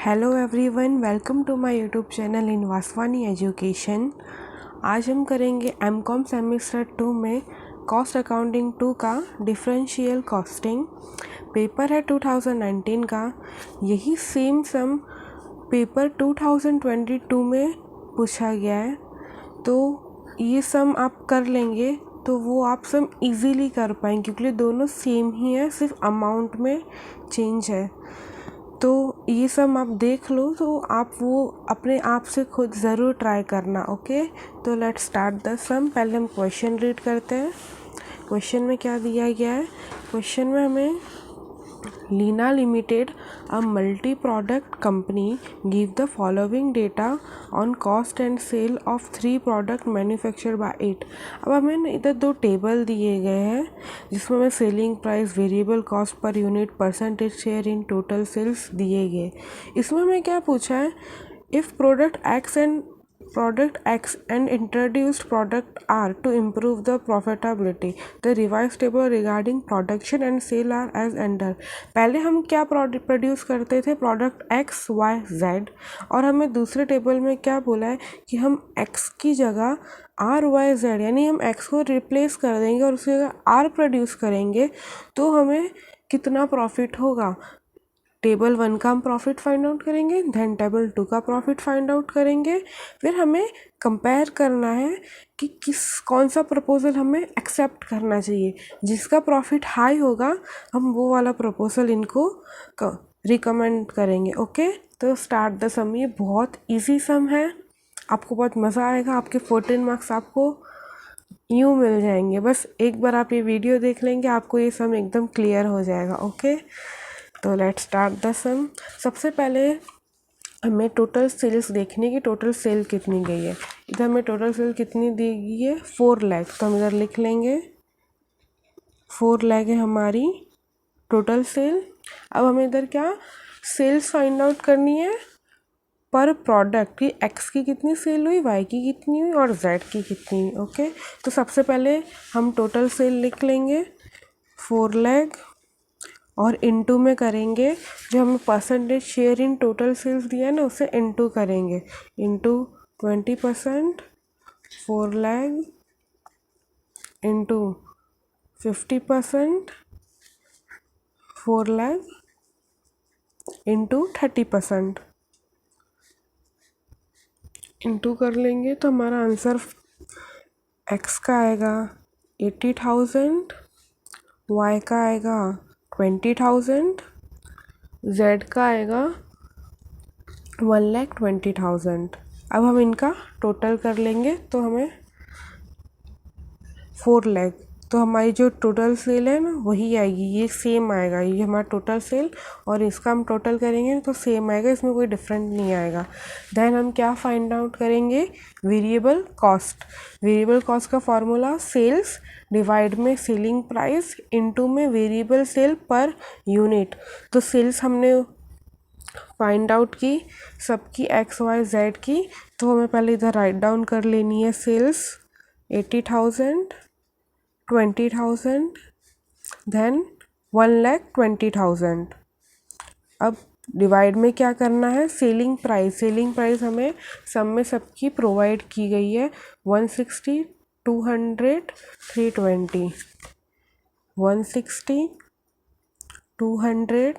Hello everyone, welcome to my YouTube channel in Vaswani education. आज हम करेंगे एमकॉम सेमेस्टर 2 में कॉस्ट अकाउंटिंग 2 का डिफरेंशियल कॉस्टिंग। पेपर है 2019 का। यही सेम सम पेपर 2022 में पूछा गया है, तो ये सम आप कर लेंगे तो वो आप सम इजीली कर पाएंगे, क्योंकि दोनों सेम ही है, सिर्फ अमाउंट में चेंज है। तो ये सब आप देख लो, तो आप वो अपने आप से खुद ज़रूर ट्राई करना। ओके, तो लेट्स स्टार्ट द सम। पहले हम क्वेश्चन रीड करते हैं। क्वेश्चन में क्या दिया गया है? क्वेश्चन में हमें Leena limited, a multi-product company, give the following data on cost and sale of 3 product manufactured by it। अब हमें इधर दो टेबल दिए गए हैं, जिसमें हमें selling price, variable cost per unit, percentage share in total sales दिए गए। इसमें हमें क्या पूछा है? If Product X and introduced product R to improve the profitability, the revised table regarding production and sale are as under। पहले हम क्या प्रोड्यूस करते थे? Product X, Y, Z। और हमें दूसरे टेबल में क्या बोला है कि हम X की जगह R, Y, Z, यानी हम X को रिप्लेस कर देंगे और उसकी जगह R प्रोड्यूस करेंगे, तो हमें कितना प्रॉफिट होगा। टेबल 1 का हम प्रॉफिट फाइंड आउट करेंगे, देन टेबल 2 का प्रॉफिट फाइंड आउट करेंगे। फिर हमें कंपेयर करना है कि कौन सा प्रपोजल हमें एक्सेप्ट करना चाहिए। जिसका प्रॉफिट हाई होगा, हम वो वाला प्रपोजल इनको रिकमेंड करेंगे। ओके, तो स्टार्ट द सम। ये बहुत इजी सम है, आपको बहुत मज़ा आएगा। आपके 14 मार्क्स आपको यूँ मिल जाएंगे। बस एक बार आप ये वीडियो देख लेंगे, आपको ये सम एकदम क्लियर हो जाएगा। ओके, तो लेट्स स्टार्ट द सम। सबसे पहले हमें टोटल सेल्स देखने की, टोटल सेल कितनी गई है। इधर हमें टोटल सेल कितनी दी गई है? 4 लाख। तो हम इधर लिख लेंगे 4 लाख है हमारी टोटल सेल। अब हमें इधर क्या सेल्स फाइंड आउट करनी है पर प्रोडक्ट की। एक्स की कितनी सेल हुई, वाई की कितनी हुई और जेड की कितनी हुई। ओके, तो सबसे पहले हम टोटल सेल लिख लेंगे 4 लाख और इनटू में करेंगे, जो हमें percentage share in total sales दिया है ना, उसे इनटू करेंगे। Into 20%, 4 lakh into 50%, 4 lakh into 30%। Into कर लेंगे तो हमारा आंसर एक्स का आएगा 80,000, वाई का आएगा 20,000, जेड का आएगा 1,20,000। अब हम इनका टोटल कर लेंगे तो हमें 4 लाख, तो हमारी जो टोटल सेल है ना वही आएगी, ये सेम आएगा। ये हमारा टोटल सेल और इसका हम टोटल करेंगे तो सेम आएगा, इसमें कोई डिफरेंट नहीं आएगा। देन हम क्या फाइंड आउट करेंगे? Variable cost. वेरिएबल कॉस्ट का फॉर्मूला सेल्स डिवाइड में सेलिंग प्राइस इनटू में वेरिएबल सेल पर यूनिट। तो सेल्स हमने फाइंड आउट की सबकी, एक्स वाई जेड की, तो हमें पहले इधर राइट डाउन कर लेनी है। Sales 80,000, 20,000, then 1,20,000। अब डिवाइड में क्या करना है? Selling price. सेलिंग प्राइस हमें सब में सबकी प्रोवाइड की गई है 160, 200, 320। 160, 200,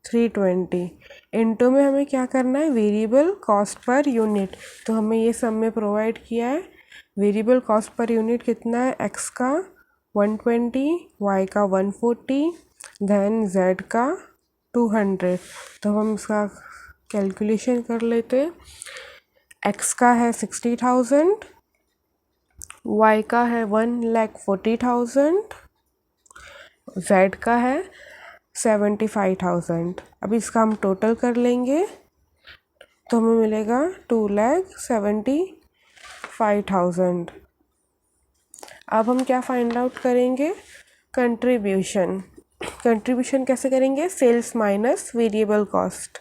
320। इनटू में हमें क्या करना है? Variable cost per unit. तो हमें ये सब में प्रोवाइड किया है। वेरिएबल कॉस्ट पर यूनिट कितना है? एक्स का 120, वाई का 140, देन जेड का 200। तो हम इसका कैलकुलेशन कर लेते हैं। एक्स का है 60,000, वाई का है 1,40,000, जेड का है 75,000। अब इसका हम टोटल कर लेंगे तो हमें मिलेगा 2,75,000। अब हम क्या फाइंड आउट करेंगे? कंट्रीब्यूशन। कंट्रीब्यूशन कैसे करेंगे? Sales minus variable cost.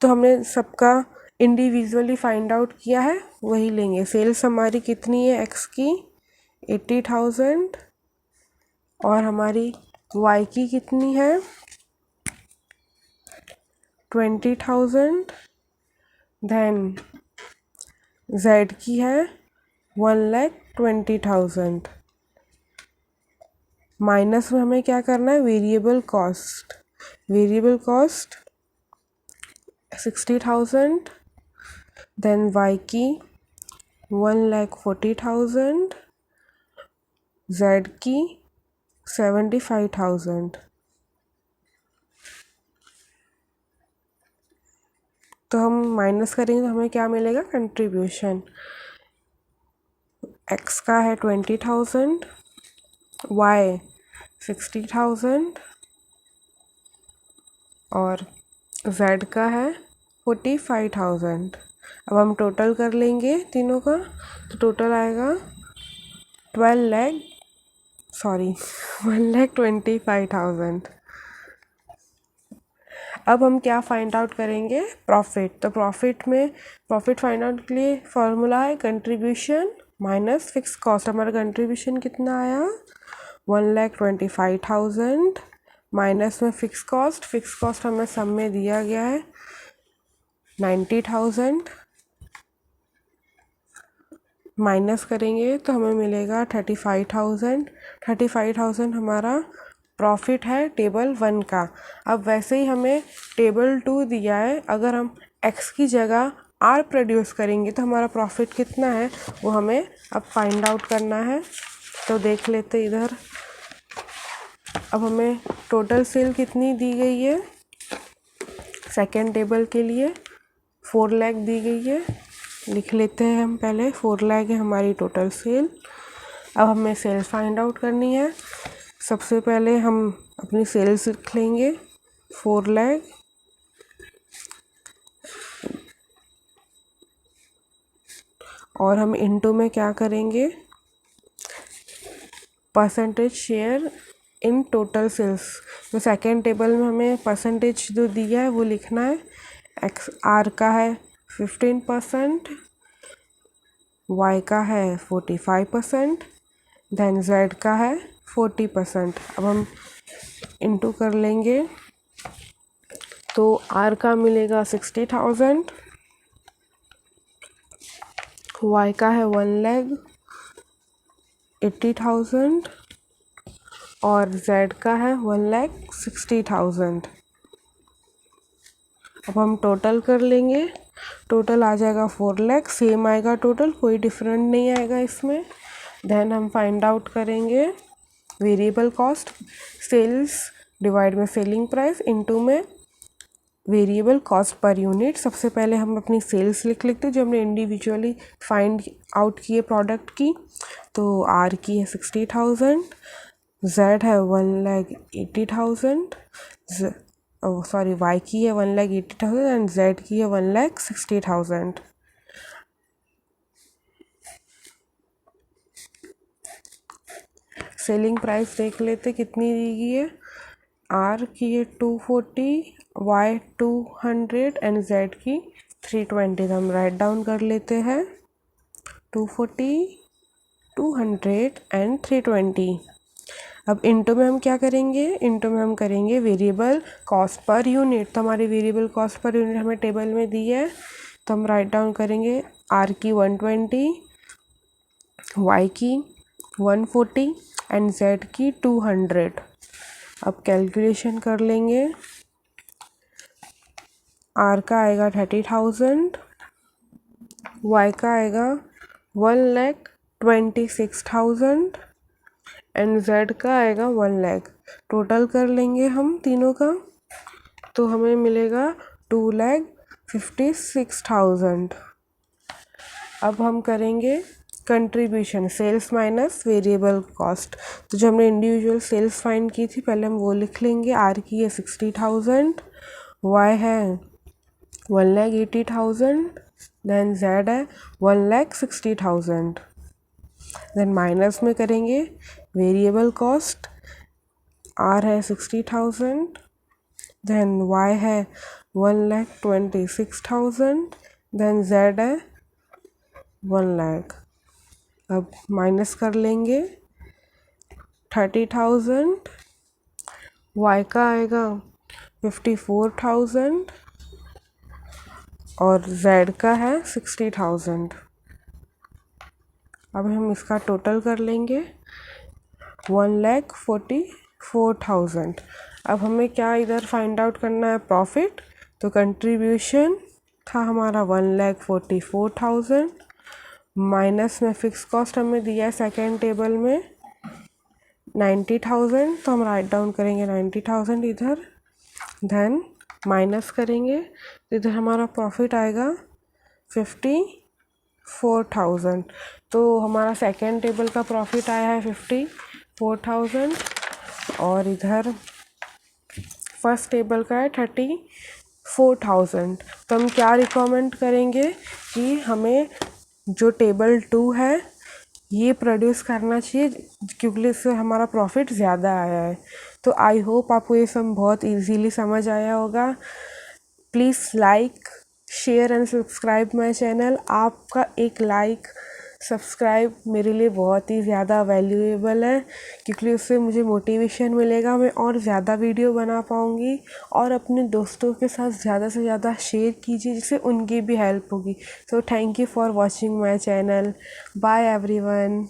तो हमने सबका इंडिविजुअली फाइंड आउट किया है, वही लेंगे। सेल्स हमारी कितनी है? एक्स की 80,000 और हमारी वाई की कितनी है? 20,000, देन Z की है 1,20,000। माइनस में हमें क्या करना है, वेरिएबल कॉस्ट 60,000, देन Y की 1,40,000, Z की 75,000। तो हम माइनस करेंगे तो हमें क्या मिलेगा, कंट्रीब्यूशन। X का है 20,000, Y 60,000 और Z का है 45,000। अब हम टोटल कर लेंगे तीनों का, तो टोटल आएगा 1,25,000। अब हम क्या फाइंड आउट करेंगे, प्रॉफिट। तो प्रॉफिट फाइंड आउट के लिए फॉर्मूला है कंट्रीब्यूशन माइनस फिक्स कॉस्ट। हमारा कंट्रीब्यूशन कितना आया, 1,25,000 माइनस में फिक्स कॉस्ट हमें सम में दिया गया है 90,000, माइनस करेंगे तो हमें मिलेगा 35,000 हमारा प्रॉफिट है टेबल 1 का। अब वैसे ही हमें टेबल 2 दिया है, अगर हम x की जगह r प्रोड्यूस करेंगे तो हमारा प्रॉफिट कितना है वो हमें अब फाइंड आउट करना है। तो देख लेते इधर, अब हमें टोटल सेल कितनी दी गई है, सेकेंड टेबल के लिए 4 लाख दी गई है। लिख लेते हैं हम पहले, 4 लाख है हमारी टोटल सेल। अब हमें सेल फाइंड आउट करनी है। सबसे पहले हम अपनी सेल्स लिख लेंगे 4 लाख, और हम इनटू में क्या करेंगे, percentage share in total sales. तो सेकेंड टेबल में हमें परसेंटेज जो दिया है वो लिखना है। R का है 15%, Y का है 45%, देन Z का है 40%। अब हम इनटू कर लेंगे तो R का मिलेगा 60,000, Y का है 1,80,000 और Z का है 1,60,000। अब हम टोटल कर लेंगे, टोटल आ जाएगा 4 लाख, सेम आएगा टोटल, कोई डिफरेंट नहीं आएगा इसमें। देन हम फाइंड आउट करेंगे वेरिएबल कॉस्ट, सेल्स डिवाइड में सेलिंग प्राइस इनटू में वेरिएबल कॉस्ट पर यूनिट। सबसे पहले हम अपनी सेल्स लिख लेते हैं जो हमने इंडिविजुअली फाइंड आउट किए प्रोडक्ट की। तो R की है 60,000, Z है 1,80,000, Y की है 1,80,000 एंड Z की है 1,60,000। सेलिंग प्राइस देख लेते कितनी दी गई है, R की है 240, Y 200 एंड Z की 320। हम राइट डाउन कर लेते हैं 240, 200 एंड 320। अब इनटू में हम क्या करेंगे, इनटू में हम करेंगे वेरिएबल कॉस्ट पर यूनिट। तो हमारी वेरिएबल कॉस्ट पर यूनिट हमें टेबल में दी है, तो हम राइट डाउन करेंगे R की 120, Y की 140 एंड Z की 200। अब कैलकुलेशन कर लेंगे, R का आएगा 30,000, Y का आएगा 1,26,000 एंड Z का आएगा 1 लाख। टोटल कर लेंगे हम तीनों का तो हमें मिलेगा 2,56,000। अब हम करेंगे contribution, sales minus variable cost. तो जो हमने इंडिविजुअल सेल्स फाइंड की थी पहले हम वो लिख लेंगे। R की है 60,000, Y है 1,80,000, देन Z है 1,60,000। देन माइनस में करेंगे वेरिएबल कॉस्ट, R है 60,000, देन Y है 1,26,000, देन Z है 1 लाख। अब माइनस कर लेंगे 30,000, Y का आएगा 54,000, और Z का है 60,000। अब हम इसका टोटल कर लेंगे 1,44,000। अब हमें क्या इधर फाइंड आउट करना है, प्रॉफिट। तो कंट्रीब्यूशन था हमारा 1,44,000 माइनस में फिक्स कॉस्ट हमें दिया है सेकेंड टेबल में 90,000, तो हम राइट डाउन करेंगे 90,000 इधर, देन माइनस करेंगे तो इधर हमारा प्रॉफिट आएगा 54,000। तो हमारा सेकेंड टेबल का प्रॉफिट आया है 54,000 और इधर फर्स्ट टेबल का है 34,000। तो हम क्या रिकमेंड करेंगे कि हमें जो टेबल 2 है ये प्रोड्यूस करना चाहिए, क्योंकि इससे हमारा प्रॉफिट ज़्यादा आया है। तो आई होप आपको ये सब बहुत इजीली समझ आया होगा। Please like, share and subscribe my channel. आपका एक लाइक सब्सक्राइब मेरे लिए बहुत ही ज़्यादा वैल्यूएबल है, क्योंकि उससे मुझे मोटिवेशन मिलेगा, मैं और ज़्यादा वीडियो बना पाऊँगी। और अपने दोस्तों के साथ ज़्यादा से ज़्यादा शेयर कीजिए, जिससे उनकी भी हेल्प होगी। So thank you for watching my channel. Bye everyone.